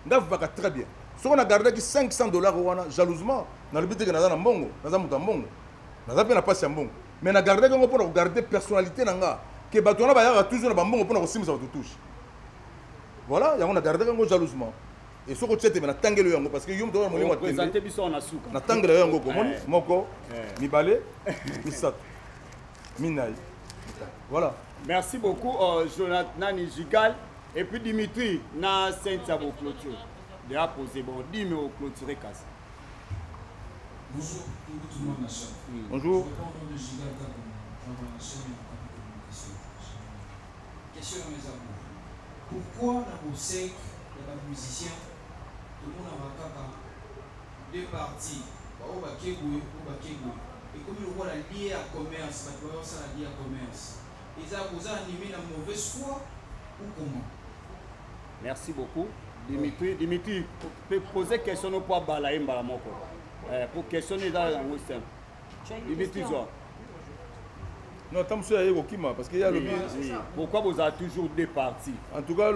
Na vivaka très bien. Si on a gardé $500 wana jalousement, na le but que na mbongo, na muta mbongo. Na pe na passe mbongo. Mais na gardé ngo pour garder personnalité nanga. Que bato na ba ya toujours na mbongo pour na kosimisa bato touche. Voilà, on a gardé jalousement. Et ce que tu sais, tu as tangé parce que tu as présenté biso na suka. Na tangé yango komoni moko mibale misat. Minai. Voilà. Merci beaucoup Jonathan Nijigal et puis Dimitri na Saint-Sabo clôture. Déjà posé bon 10 minutes au clôturer casse. Bonjour tout le monde na chat. Bonjour. Question à mes amis. Pourquoi dans vos 5 musiciens, tout le monde a deux parties, et comme le voit lié à commerce, ça lié à commerce, ils ont animé la mauvaise foi ou comment? Merci beaucoup. Dimitri, peut poser question au poids balaïm balamoko. Pour questionner dans le système. Dimitri, non, tant que parce qu'il y a le pourquoi vous avez toujours deux partis? En tout cas,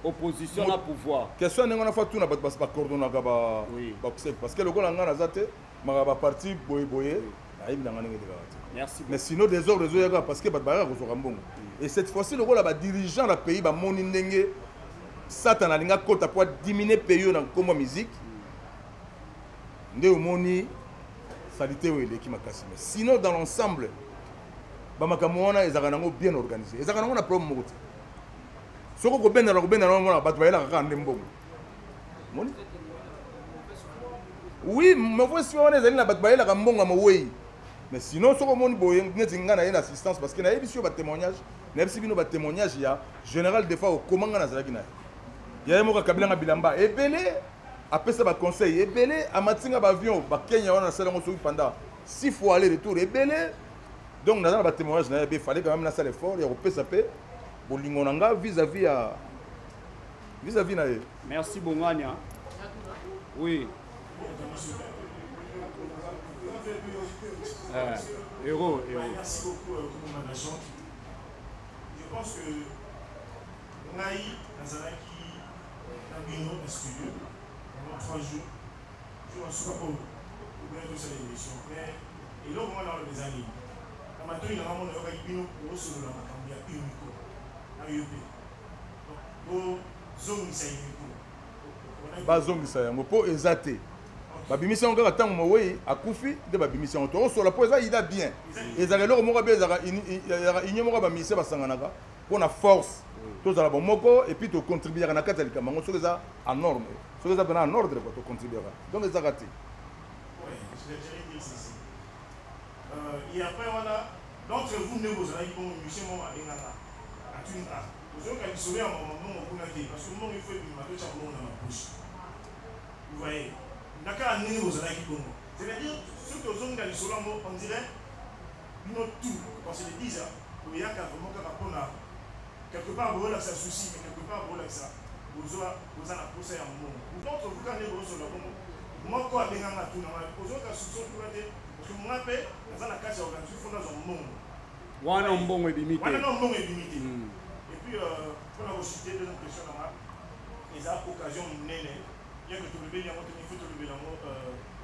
opposition à pouvoir. Question n'est pas tout na pas coordonner parce que le gars n'a zaté ma parti boyé merci. Mais sinon des ordres des parce que batbara ko mbongo. Et cette fois-ci le gars là dirigeant la pays ba moni ndenge Satan alinga kota pour diminuer pays na comme musique. Nde moni salité wele ki makasi. Sinon dans l'ensemble bamakamona ezaka bien organisé ezaka nango na problème moko te soko ko benda na bato bayela kaka ndembongo moni oui mauvaise foi wana ezali na bato bayela ka mbongo mowei mais sinon soko moni boye neti nga na ye na assistance parce que na yebi sio ba témoignage na yebi bino ba témoignage ya général des fois au komanga na zalaki na ya mo ka kabila nga bilamba ebele apesa ba conseil ebele amatinga ba avion ba Kenya wana sala ngo soki pendant 6 fois aller retour ebele. Donc, dans le témoignage, il fallait quand même lancer l'effort, il y a un PSP, Bolingona vis-à-vis. Merci, Bongania. Oui. Héros. Merci beaucoup, Commandant Jean. Je pense que Naï, Nazaraki, Nabino, un studio, pendant 3 jours, je ne suis pas pour bien tout ça l'émission. Mais, et là, on a des années. Maintenant, il y a un moment où il y a un solo là, il y a une micro, à UP. Donc, zone ça y est. Ba zone ça y est. Pour exaté. Ba bimission encore attend mo oui à Koufi de ba bimission to so la poeza il a bien. Et ça le mo ba ezaka il mo ba mise ba sanganaka pour na force. To za ba moko et puis to contribuer na kata likama ngo so ça en norme. So ça ben en ordre quoi to contribuer. Donc ça raté. Oui, je l'ai déjà dit ici. Et après voilà d'entre vous ne vous avez bon monsieur mon alingana à une a vous avez qu'à sauver un moment pour la parce que mon il faut une mato cha dans la bouche vous voyez naka nini vous avez bon c'est-à-dire ceux qui ont dans le solo on dirait notre tout parce que les 10 ans il y a vraiment quelque part vous là ça souci mais quelque part vous là ça vous en poussé un moment d'autres vous quand les vous sur le bon moi quoi alingana tout na vous avez qu'à soupçon pour la parce que mon appel dans la case organisée fond dans un monde wana mbongo limité et puis pour la citer deuxième question là les occasions nene bien que tout le bien il faut tout le bien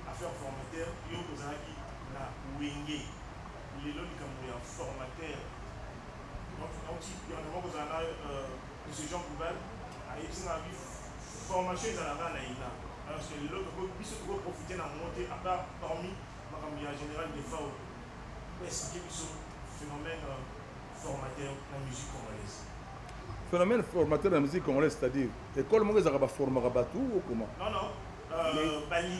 affaire formateur yo kozaki na wenge lelo likambo ya formateur donc il y a un moment kozana monsieur Jean Boubal a été na formation ezalaka na ina alors que lelo ko biso ko profiter na monter à part parmi makambo ya général des FAO expliquer biso phénomène formateur de la musique congolaise. phénomène formateur de la musique congolaise, c'est-à-dire école moko ezaka ba formaka bato ou comment? Non.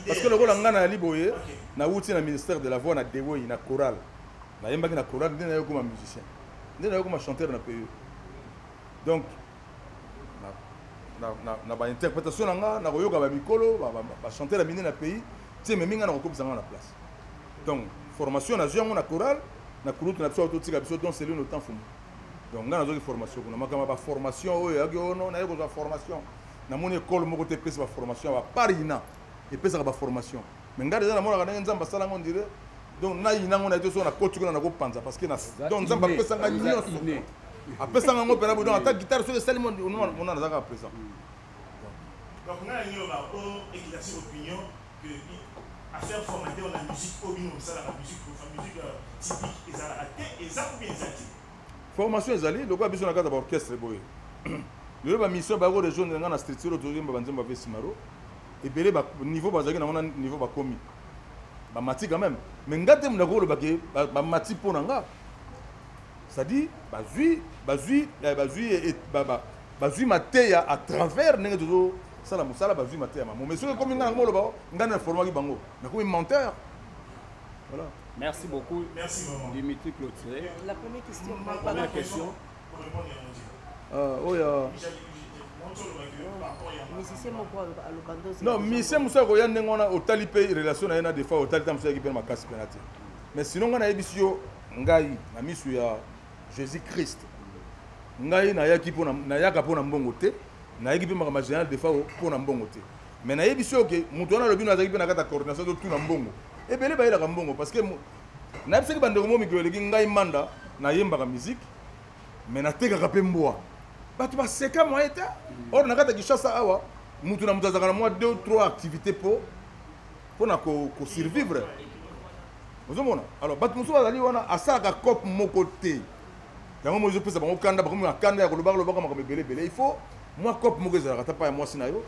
Parce que le rôle ngana ali boye na wuti na ministère de la voix na dewoy na chorale. Na yembaki na chorale ndena yo comme musicien. Ndena yo comme chanteur na pays. Donc na ba interprétation nga na koyoka ba mikolo ba chanter la mine na pays, tie me minga na kokopisa nga na place. Donc formation na jongo na chorale na kurutu na biso autotika biso donc c'est le temps fumu. Donc nga nazoki formation kuna makama ba formation oyo yaki ono na yeko za formation na moni école moko te pesa ba formation ba parina et pesa ba formation mais nga déjà na mona kana nzamba sala ngo ndire donc na ina ngo na to so na coach kuna na ko panza parce que na donc nzamba pesa nga nyonso a pesa nga ngo pena bo donc ata guitare sur le sel monde on a zaka présent donc nga nyo ba o éclaircir opinion que affaire formateur la musique au bino ça la musique typique ezala et ça ou bien ezati formation ezali lokwa biso na kata ba orchestre boye le ba mission ba ko de jeunes nga na structure to yemba banzemba vesimaro et belé ba niveau bazaki na niveau ba komi ba mati quand même mais ngate mu ndako ba ke ba mati pona nga ça dit bazui mateya à travers ndenge to sala musala bazui mateya mamo mais soki komi nga ngolo ba ngana formaki bango na komi menteur voilà. Merci beaucoup. Merci maman. Dimitri Clotilde. La première question. Première question. Non, musicien Moussa Goya Nengona au talipé relation na des fois au talitam Moussa qui perd ma casse penalty. Mais sinon on a ebisio ngai na misu ya Jésus Christ. Ngai na yaki pona na yaka pona mbongo te, na yaki pe ma général des fois pona mbongo te. Mais na ebisio ke mutu na lobino azaki pe na kata coordination de tout na mbongo. Et belé ba ila mbongo parce que na biseki bandeko mo mikolo leki ngai manda na yemba ka musique mais na teka ka pemboa. Batu ba seka mo eta. Or na kata Kinshasa awa mutu na mutazaka na moi 2 ou 3 activités pour na ko survivre. Vous voyez alors batu musu bazali wana asaka cop moko te. Yango mo pesa bango kanda bakomi na kanda ya koloba kama belé il faut moi cop moko ezala ta pa ya moi sinayo.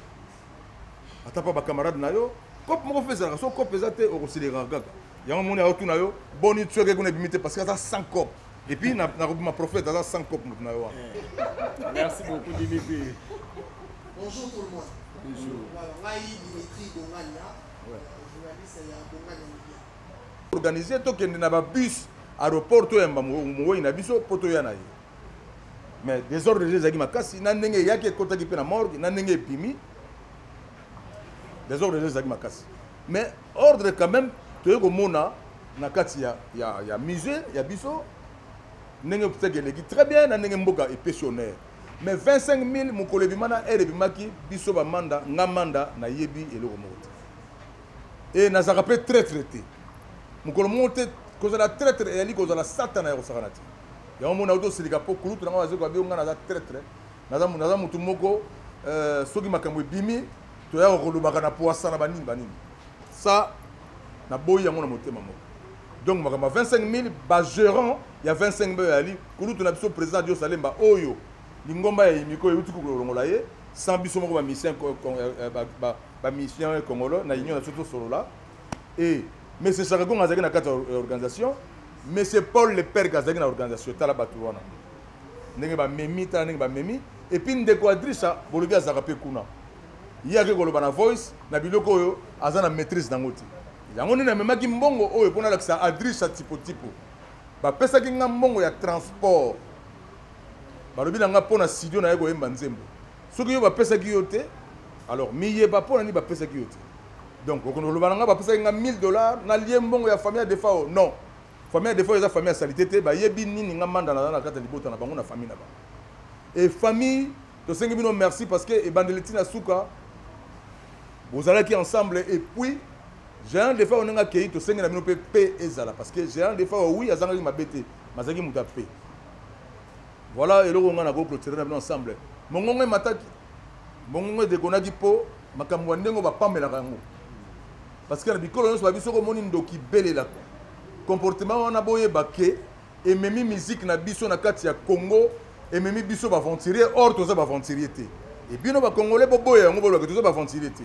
Ata pa ba camarade na yo. Cop moko fezala so cop ezate au considérer gaga. Yango moni a otuna yo boni tsoke kuna bimite parce que ça 100 cop. Et puis na ma prophète ça 100 cop mutuna yo. Merci beaucoup Dimitri. Bonjour tout le monde. Bonjour. Voilà, moi Dimitri Dongania, journaliste ya Dongania. Organiser to kende na ba bus aéroport to yamba mo na biso poto ya na ye. Mais désordre des zaki makasi na ndenge yake kota ki pe na morgue na ndenge epimi. Désordre des zaki makasi. Mais ordre quand même to ko mona na kati ya musée ya biso ndenge peut-être legi très bien na ndenge mboka et pensionnaire. Mais 25 000 mukolo bimana ere bimaki biso ba manda nga manda na yebi eloko moko. Et na zaka pe très traité. Mukolo monte cause la traître et ali cause la satana ya sakanati. Ya mona auto silika po kulutu nga waze ko bi nga na za traître. Na za mutu moko soki makambo bimi to ya ko lubaka na poasa na banini. Ça na boyi yango na motema moko. Donc makambo 25 000 ba gérant il y a 25 000 ali kulutu na biso président Dio Salemba oyo Lingomba et Miko et Utiku Longolaye, sans bisomoko ba mission ba mission congolo na union surtout solo là. Et mais c'est ça qu'on a na quatre organisation, mais c'est Paul le père Gazaki na organisation tala batuwana. Ndenge ba memi tala ndenge ba memi et puis ndeko Adrissa bolobi azaka pe kuna. Yake koloba na voice na biloko oyo azana maîtrise d'angoti. Yango na memaki mbongo oyo pona la ça Adrissa tipo. Ba pesa ki nga mbongo ya transport. Balobi na nga pona studio na yeko yemba nzembo. Soki yo ba pesa ki yote, alors miye ba pona ni ba pesa ki yote. Donc okono loba na nga ba pesa ki nga $1000 na lié mbongo ya famille de fao. Non. Famille de fao eza famille salité te ba yebi nini nga manda na kata libota na bango na famille na ba. Et famille to sengi bino merci parce que e bandeleti na suka vous allez qui ensemble et puis j'ai un des fois on a accueilli to sengi na bino pe ezala parce que j'ai un des fois oui azanga ki mabete mazaki muta pe. Voilà, et là on a clôturé ensemble. Mongongo est mataki. Mongongo de konaki po makambo ndengo ba pamela kango. Parce que na bikolo no so biso ko moni ndoki belé la. Comportement on a boye baké et memi musique na biso na kati ya Congo et memi biso ba venturier or to za ba venturier té. Et bino ba congolais bo boye ngo bo to za ba venturier té.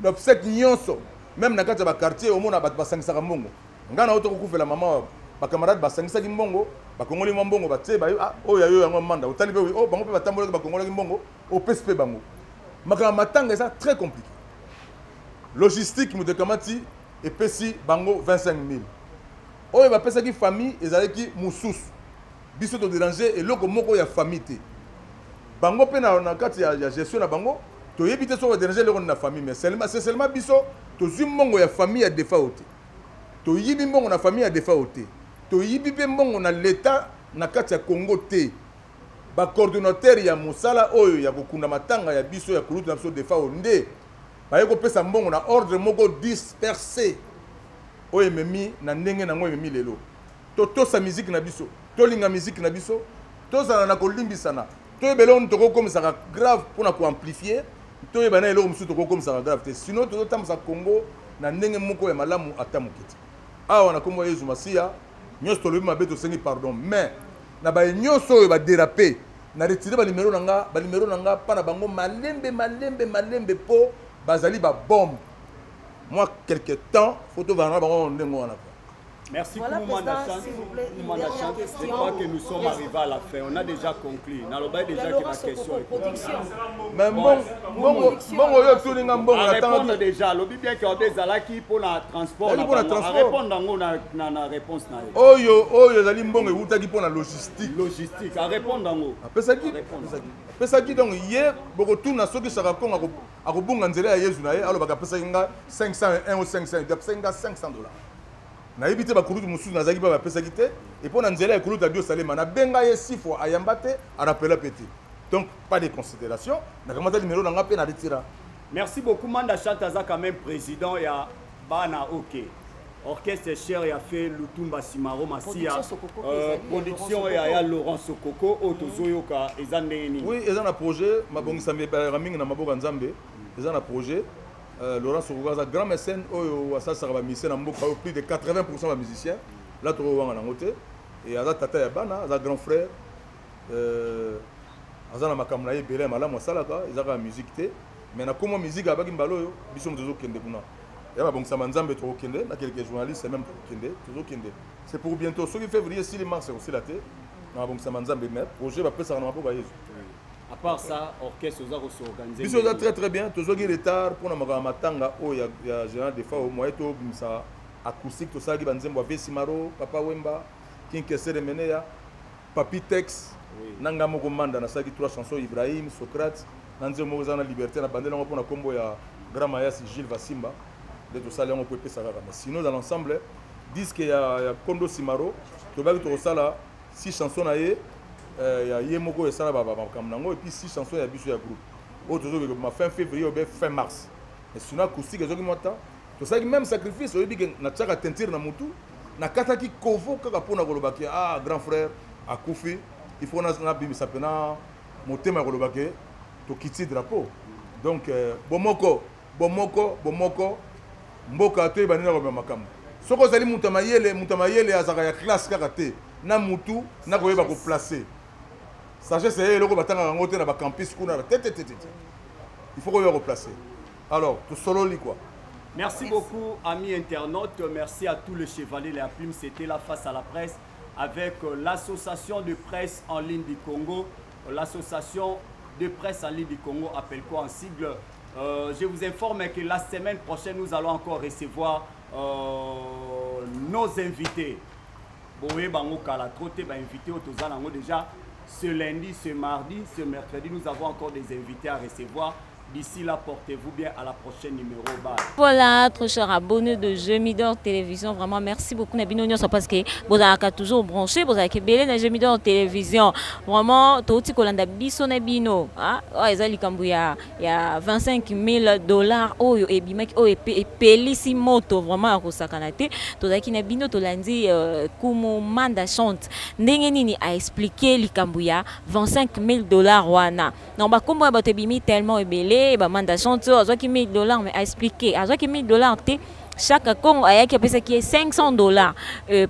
L'obsèque nyonso même na kati ya ba quartier au mona ba sangisa mongo. Ngana auto ko kufela mama ba camarade basangisa ki mbongo ba kongoli mbongo ba tse ba oyo yo yango manda otali pe o bango pe batambola ba kongola ki mbongo o PSP bango makama matanga ça très compliqué logistique mu de kamati et pesi bango 25 000 oyo ba pesa ki famille ezalaki mususu biso to déranger et loko moko ya famille te bango pe na kati ya gestion na bango to yebite so déranger loko na famille mais c'est seulement biso to zimbongo ya famille ya défaut te to yibi mbongo na famille ya défaut te to yibi pe mbongo na l'état na kati ya Congo te ba coordonnateur ya musala oyo ya kokunda matanga ya biso ya kulutu na biso défaut nde ba yeko pesa mbongo na ordre moko dispersé oyo ememi na ndenge nango ememi lelo to sa musique na biso to linga musique na biso to zana na kolimbisana to ebelo on toko comme ça grave pour na ko amplifier to ebana elo musu toko comme ça grave te sinon to tamsa Congo na ndenge moko ya malamu atamukiti awa na kombo Yesu Masia nyos to lobi mabe to sengi pardon mais na ba nyoso ba déraper na retirer ba numéro nanga pa na bango malembe po bazali ba bombe moi quelque temps photo va na bango ndengo wana. Merci pour le moment d'achat. Je crois que nous sommes arrivés à la fin. On a déjà conclu. On a déjà que la question est mais bon, répondre déjà. Le bien qu'il y a des alaki pour le transport. Répondre à la réponse. Oh, les bon et où pour la logistique. Logistique. À répondre à nous. Après ça, donc hier, beaucoup tout n'a sauté ça raconte à Robong Anzele à Yesu nae. Alors bah après ça 501 ou 500. $500. Na ebité ba kulutu mususu nazaki ba pesa kité et pour nzela kulutu bio salema na benga ye 6 fois ayambate a rappelé petit donc pas de considération na kamata numéro na ngape na retira. Merci beaucoup Manda Chantaza quand même président ya bana OK orchestre cher ya fait Lutumba Simaro Masia production ya Laurent Sokoko otozoyoka ezandeni. Oui ezana projet mabongisa mbeba mingi na maboka nzambe ezana projet Laurent Sokoko est un grand mécène, ça sera plus de 80% de musiciens. Là, tu vois, et Aza Tata Yabana, un grand frère. Aza Makamnaï, Belé, Malam, Salaka, ils ont la musique. Mais na comment musique à Bagimbalo, ils sont toujours Kende. Il y a bon Samanzambe, trop Kende, il y a quelques journalistes, même Kende, toujours Kende. C'est pour bientôt, ce qui février, 6 mars, c'est aussi la tête. Bon Samanzambe, mais projet va passer à la à part ça, l'orchestre a organisé. Ils sont très bien. Tous les retard pour la matanga, il y a général des fois au moyen de ça acoustique, tout ça qui va nous envoyer Simaro, Papa Wemba, King Kessere Menea, Papi Tex, Nanga Mogomanda, na saki 3 chansons Ibrahim, Socrate, Nanze Mozana Liberté, na bandela on a combo ya Grand Mayas Gilles Vassimba, de tout ça là on peut pas ça. Mais sinon dans l'ensemble, disque il y a Kondo Simaro, tu vas tout ça là 6 chansons là il y a Yemoko et Sala Baba Kamnango et puis 6 chansons il y a Bisu ya groupe. Autre chose fin février ou fin mars. Mais sinon acoustique ezoki mota. To ça même sacrifice oyebi que na tsaka tentire na mutu na kataki kovo kaka pona kolobaki grand frère akufi il faut na bimisa pena motema kolobaki to kiti drapeau. Donc bomoko mboka to ibani na ko makambo. Soko zali mutamayele azaka ya classe kaka te na mutu na koyeba ko placer. Sagesse est le combattant en haut dans le campus. Il faut replacer. Alors, tout solo, quoi. Merci beaucoup, amis internautes. Merci à tous les chevaliers de la plume. C'était la face à la presse avec l'association de presse en ligne du Congo. L'association de presse en ligne du Congo appelle quoi en sigle. Je vous informe que la semaine prochaine, nous allons encore recevoir nos invités. Boé Bango Kala Troté va inviter au Tozanango déjà. Ce lundi, ce mardi, ce mercredi, nous avons encore des invités à recevoir. D'ici là, portez-vous bien à la prochaine numéro. Bye. Voilà, trop chers abonnés de Gemidor Télévision. Vraiment, merci beaucoup. Parce que vous avez toujours branché, vous avez belé dans Gemidor Télévision. Vraiment, tout ce qu'on a biso na bino. Il y a $25,000. Oh, et bimek, oh, et pelissimoto. Vraiment, à Rosakanate. Tout ce qui na bino, tout lundi, comme Manda chante. N'engeni a expliqué l'ikambouya $25,000 wana. Non, bah, comme vous avez bimi tellement belé. Manda chante $1,000 mais a expliqué $1,000 chaque con a qui est $500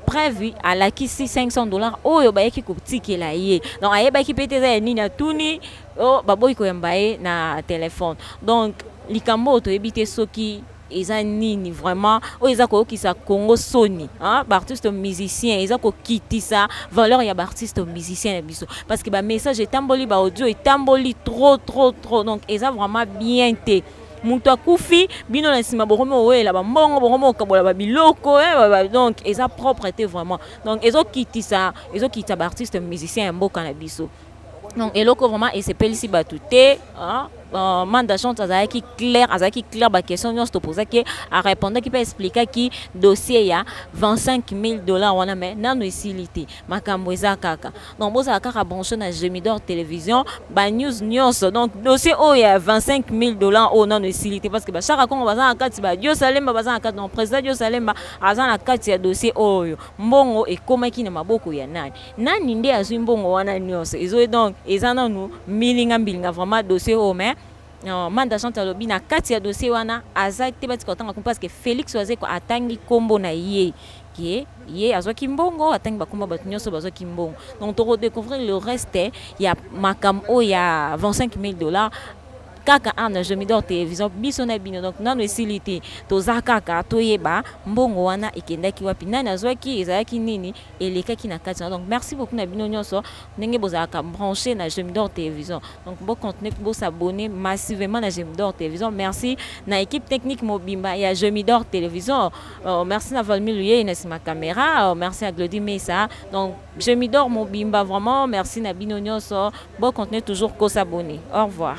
prévu à la qui $500 oh ba qui coûte la yé donc a qui peut être ni na tuni oh ba boy ko mbaye na téléphone donc likambo to ebité soki eza nini vraiment oyo eza koyokisa Congo soni baartiste musicien eza kokitisa valeur ya baartiste musicien na biso parce que bamessage etamboli baaudio etamboli trop donc eza vraiment bien te mutu akufi bino na nsima bokomi owela bambongo bokomi okabola babiloko donc eza propre te vraiment donc ezokitisa baartiste musicien ya mboka na biso donc eloko vraiment esepelisi bato te Manda Chante azaki clair ba question nyonso topozaki arépondaki mpe explikaki dossier ya $25,000 wana me nano esilite makambo eza kaka donc bozala kaka branché na Gemidor télévision ba news nyonso donc dossier oyo ya $25,000 oyo nano esilite parce que bachaka kongo baza na kati ba Dio Salemba baza na kati donc président Dio Salemba aza na kati ya dossier oyo mbongo ekomaki na maboko ya nani nde azwi mbongo wana nyonso ezo donc eza nanu milinga vraiment dossier oyo mais Manda Chante alobi na kati ya dossier wana aza te bati kotanga parce que Félix Wazeko atangi kombo na ye azwaki mbongo atangi bakomba bato nyonso bazwaki mbongo donc to redécouvrir le reste ya makam o ya $25,000 kaka ana Gemidor télévision biso na bino donc nano esilite toza kaka toyeba mbongo wana ekendaki wapi nani azwaki ezalaki nini elekaki na kati donc merci beaucoup na bino nyonso ndenge bozalaka branché na Gemidor télévision donc bo continuer bo s'abonner massivement na Gemidor télévision merci na équipe technique mobimba ya Gemidor télévision merci na Valmy Luye na sima caméra merci à Glody Mesa donc Gemidor mobimba vraiment merci na bino nyonso bo continuer toujours ko s'abonner au revoir.